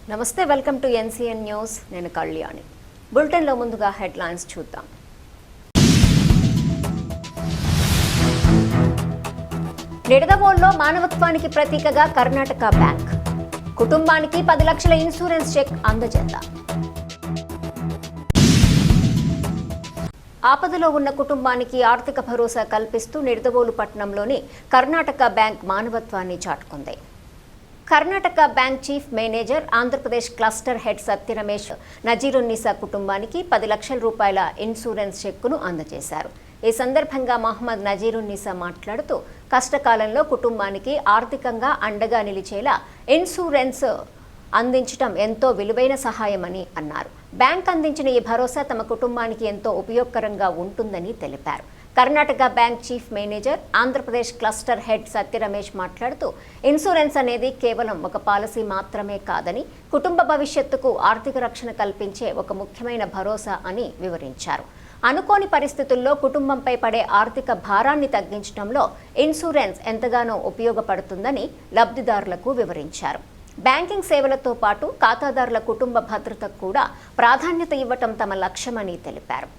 నమస్తే, welcome to NCN news. నేను కళ్యాణి. బులెటిన్లో ముందుగా హెడ్లైన్స్ చూద్దాం. నిడదవోలులో మానవత్వానికి ప్రతీకగా కర్ణాటక బ్యాంక్. కుటుంబానికి 10 లక్షల ఇన్సూరెన్స్ చెక్ అందజేత. ఆపదలో ఉన్న కుటుంబానికి ఆర్థిక భరోసా కల్పిస్తూ నిడదవోలు పట్టణంలోని కర్ణాటక బ్యాంక్ మానవత్వాన్ని చాటుకుంది. Karnataka bank chief manager, Andhra Pradesh cluster head Satya Ramesh Nazirunnisa కుటుంబానికి 10 లక్షల రూపాయల ఇన్సూరెన్స్ చెక్కును అందజేశారు. ఈ సందర్భంగా మహమ్మద్ నజీరున్నీసా మాట్లాడుతూ, కష్టకాలంలో కుటుంబానికి ఆర్థికంగా అండగా నిలిచేలా ఇన్సూరెన్స్ అందించడం ఎంతో విలువైన సహాయమని అన్నారు. బ్యాంక్ అందించిన ఈ భరోసా తమ కుటుంబానికి ఎంతో ఉపయోగకరంగా ఉంటుందని తెలిపారు. Karnataka bank chief manager, Andhra Pradesh cluster head Satya Ramesh మాట్లాడుతూ, ఇన్సూరెన్స్ అనేది కేవలం ఒక పాలసీ మాత్రమే కాదని, కుటుంబ భవిష్యత్తుకు ఆర్థిక రక్షణ కల్పించే ఒక ముఖ్యమైన భరోసా అని వివరించారు. అనుకోని పరిస్థితుల్లో కుటుంబంపై పడే ఆర్థిక భారాన్ని తగ్గించడంలో ఇన్సూరెన్స్ ఎంతగానో ఉపయోగపడుతుందని లబ్ధిదారులకు వివరించారు. బ్యాంకింగ్ సేవలతో పాటు ఖాతాదారుల కుటుంబ భద్రతకు కూడా ప్రాధాన్యత ఇవ్వటం తమ లక్ష్యమని తెలిపారు.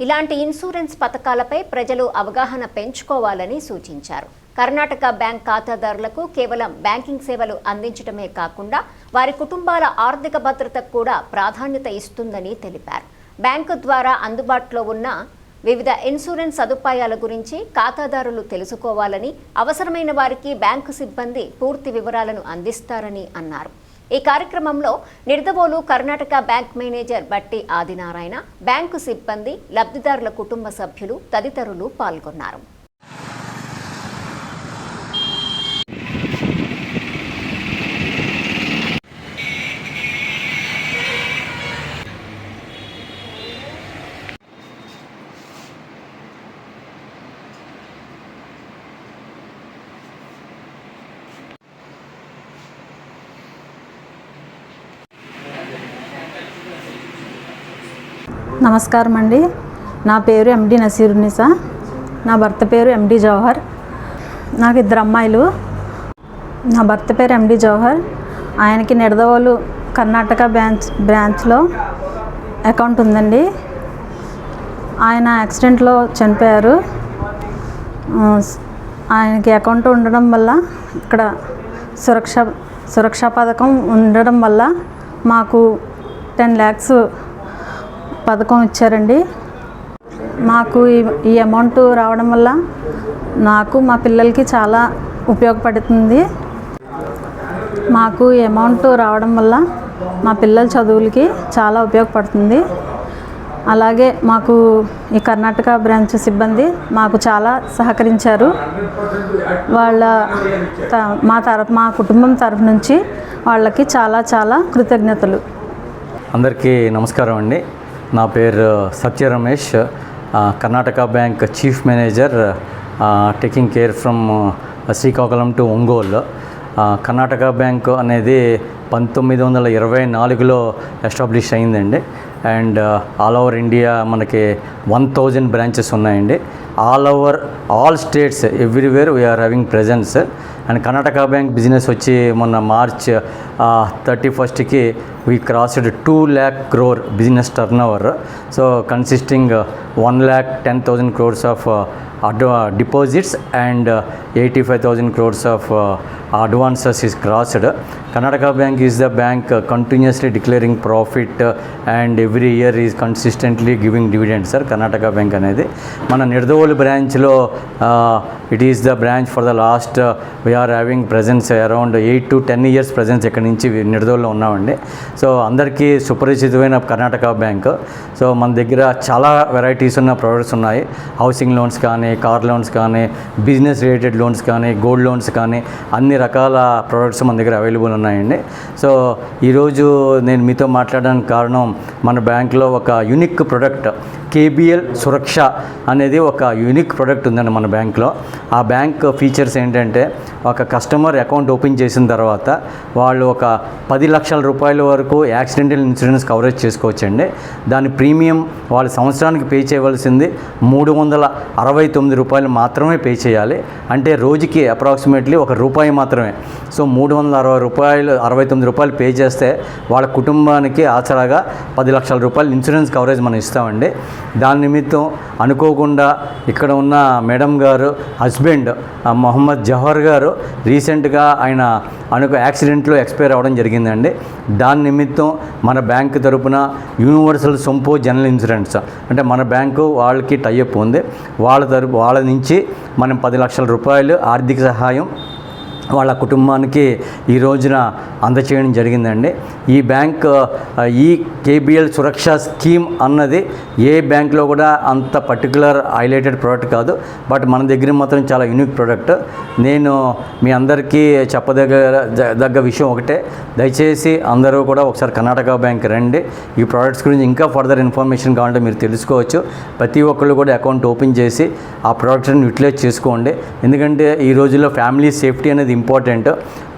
ఇలాంటి ఇన్సూరెన్స్ పథకాలపై ప్రజలు అవగాహన పెంచుకోవాలని సూచించారు. కర్ణాటక బ్యాంక్ ఖాతాదారులకు కేవలం బ్యాంకింగ్ సేవలు అందించడమే కాకుండా వారి కుటుంబాల ఆర్థిక భద్రతకు కూడా ప్రాధాన్యత ఇస్తుందని తెలిపారు. బ్యాంకు ద్వారా అందుబాటులో ఉన్న వివిధ ఇన్సూరెన్స్ సదుపాయాల గురించి ఖాతాదారులు తెలుసుకోవాలని, అవసరమైన వారికి బ్యాంకు సిబ్బంది పూర్తి వివరాలను అందిస్తారని అన్నారు. ఈ కార్యక్రమంలో నిడదవోలు కర్ణాటక బ్యాంక్ మేనేజర్ బట్టి ఆదినారాయణ, బ్యాంకు సిబ్బంది, లబ్ధిదారుల కుటుంబ సభ్యులు తదితరులు పాల్గొన్నారు. నమస్కారం అండి. నా పేరు ఎండి నసీరున్నీసా. నా భర్త పేరు ఎండి జవహర్. నాకు 2 అమ్మాయిలు. నా భర్త పేరు ఎండి జవహర్. ఆయనకి నిడదవోలు కర్ణాటక బ్రాంచ్లో అకౌంట్ ఉందండి. ఆయన యాక్సిడెంట్లో చనిపోయారు. ఆయనకి అకౌంట్ ఉండడం వల్ల, ఇక్కడ సురక్షా పథకం ఉండడం వల్ల మాకు 10 lakhs పథకం ఇచ్చారండి. మాకు ఈ అమౌంట్ రావడం వల్ల నాకు, మా పిల్లలకి చాలా ఉపయోగపడుతుంది. మాకు ఈ అమౌంట్ రావడం వల్ల మా పిల్లల చదువులకి చాలా ఉపయోగపడుతుంది. అలాగే మాకు ఈ కర్ణాటక బ్రాంచ్ సిబ్బంది మాకు చాలా సహకరించారు. వాళ్ళ మా కుటుంబం తరఫు నుంచి వాళ్ళకి చాలా చాలా కృతజ్ఞతలు. అందరికీ నమస్కారం అండి. నా పేరు Satya Ramesh, Karnataka bank chief manager, taking care from Srikakulam to Ongole. Karnataka bank అనేది 1924లో ఎస్టాబ్లిష్ అయిందండి. అండ్ ఆల్ ఓవర్ ఇండియా మనకి 1000 బ్రాంచెస్ ఉన్నాయండి. All states everywhere we are having presence. And Karnataka bank business వచ్చి మొన్న March 31కి we crossed 2 lakh crore business turnover. So consisting 1,10,000 crores of deposits and 85,000 crores of advances is crossed. Karnataka Bank is the bank continuously declaring profit and every year is consistently giving dividends, sir. Karnataka Bank anedi mana Nirdavolu branch lo it is the branch for the last we are having presence around 8 to 10 years presence ekkadi nunchi Nirdavolu lo unnamandi. So andarki suparachitamaina Karnataka Bank. So మన దగ్గర చాలా varieties ఉన్న products ఉన్నాయి. Housing loans కానీ, car loans కానీ, business related loans కానీ, gold loans కానీ, అన్ని రకాల ప్రొడక్ట్స్ మన దగ్గర అవైలబుల్ ఉన్నాయండి. సో ఈరోజు నేను మీతో మాట్లాడడానికి కారణం, మన బ్యాంక్లో ఒక యూనిక్ ప్రొడక్ట్ KBL సురక్ష అనేది ఒక యూనిక్ ప్రొడక్ట్ ఉందండి మన బ్యాంక్లో. ఆ బ్యాంక్ ఫీచర్స్ ఏంటంటే ఒక కస్టమర్ అకౌంట్ ఓపెన్ చేసిన తర్వాత వాళ్ళు ఒక 10 లక్షల రూపాయల వరకు యాక్సిడెంటల్ ఇన్సూరెన్స్ కవరేజ్ చేసుకోవచ్చండి. దాని ప్రీమియం వాళ్ళు సంవత్సరానికి పే చేయవలసింది 369 రూపాయలు మాత్రమే పే చేయాలి. అంటే రోజుకి అప్రాక్సిమేట్లీ ₹1 మాత్రమే. సో 369 రూపాయలు పే చేస్తే వాళ్ళ కుటుంబానికి ఆసరాగా 10 లక్షల రూపాయలు ఇన్సూరెన్స్ కవరేజ్ మనం ఇస్తామండి. దాని నిమిత్తం అనుకోకుండా ఇక్కడ ఉన్న మేడం గారు హస్బెండ్ మొహమ్మద్ జవహర్ గారు రీసెంట్గా ఆయన యాక్సిడెంట్లో ఎక్స్పైర్ అవ్వడం జరిగిందండి. దాని నిమిత్తం మన బ్యాంకు తరపున యూనివర్సల్ సొంపో జనరల్ ఇన్సూరెన్స్ అంటే మన బ్యాంకు వాళ్ళకి టైఅప్ ఉంది. వాళ్ళ నుంచి మనం 10 లక్షల రూపాయలు ఆర్థిక సహాయం వాళ్ళ కుటుంబానికి ఈ రోజున అందచేయడం జరిగిందండి. ఈ బ్యాంక్ ఈ కేబిఎల్ సురక్ష స్కీమ్ అన్నది ఏ బ్యాంక్లో కూడా అంత పర్టికులర్ హైలైటెడ్ ప్రోడక్ట్ కాదు. బట్ మన దగ్గర మాత్రం చాలా యూనిక్ ప్రోడక్ట్. నేను మీ అందరికీ చెప్పదగ్గ విషయం ఒకటే, దయచేసి అందరూ కూడా ఒకసారి కర్ణాటక బ్యాంక్ రండి. ఈ ప్రోడక్ట్స్ గురించి ఇంకా ఫర్దర్ ఇన్ఫర్మేషన్ కావాలంటే మీరు తెలుసుకోవచ్చు. ప్రతి ఒక్కళ్ళు కూడా అకౌంట్ ఓపెన్ చేసి ఆ ప్రోడక్ట్ని యూటిలైజ్ చేసుకోండి. ఎందుకంటే ఈ రోజుల్లో ఫ్యామిలీ సేఫ్టీ అనేది ఇంపార్టెంట్.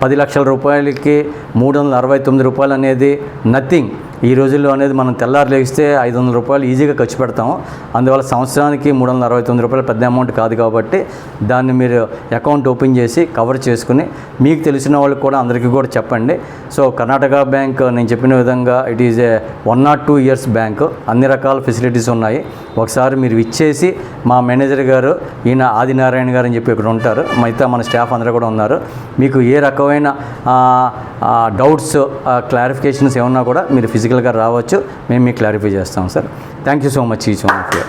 10 లక్షల రూపాయలకి 369 రూపాయలు అనేది నథింగ్. ఈ రోజుల్లో అనేది మనం తెల్లారు లేస్తే 500 రూపాయలు ఈజీగా ఖర్చు పెడతాము. అందువల్ల సంవత్సరానికి 369 రూపాయలు పెద్ద అమౌంట్ కాదు కాబట్టి దాన్ని మీరు అకౌంట్ ఓపెన్ చేసి కవర్ చేసుకుని మీకు తెలిసిన వాళ్ళకి కూడా అందరికీ కూడా చెప్పండి. సో కర్ణాటక బ్యాంక్ నేను చెప్పిన విధంగా it is a 102 years bank. అన్ని రకాల ఫెసిలిటీస్ ఉన్నాయి. ఒకసారి మీరు ఇచ్చేసి మా మేనేజర్ గారు ఈయన ఆదినారాయణ గారు అని చెప్పి ఇక్కడ ఉంటారు, మిగతా మన స్టాఫ్ అందరూ కూడా ఉన్నారు. మీకు ఏ రకమైన డౌట్స్ క్లారిఫికేషన్స్ ఏమన్నా కూడా మీరు ఫిజికల్గా రావచ్చు, మేము మీకు క్లారిఫై చేస్తాం sir. Thank you so much each one of you.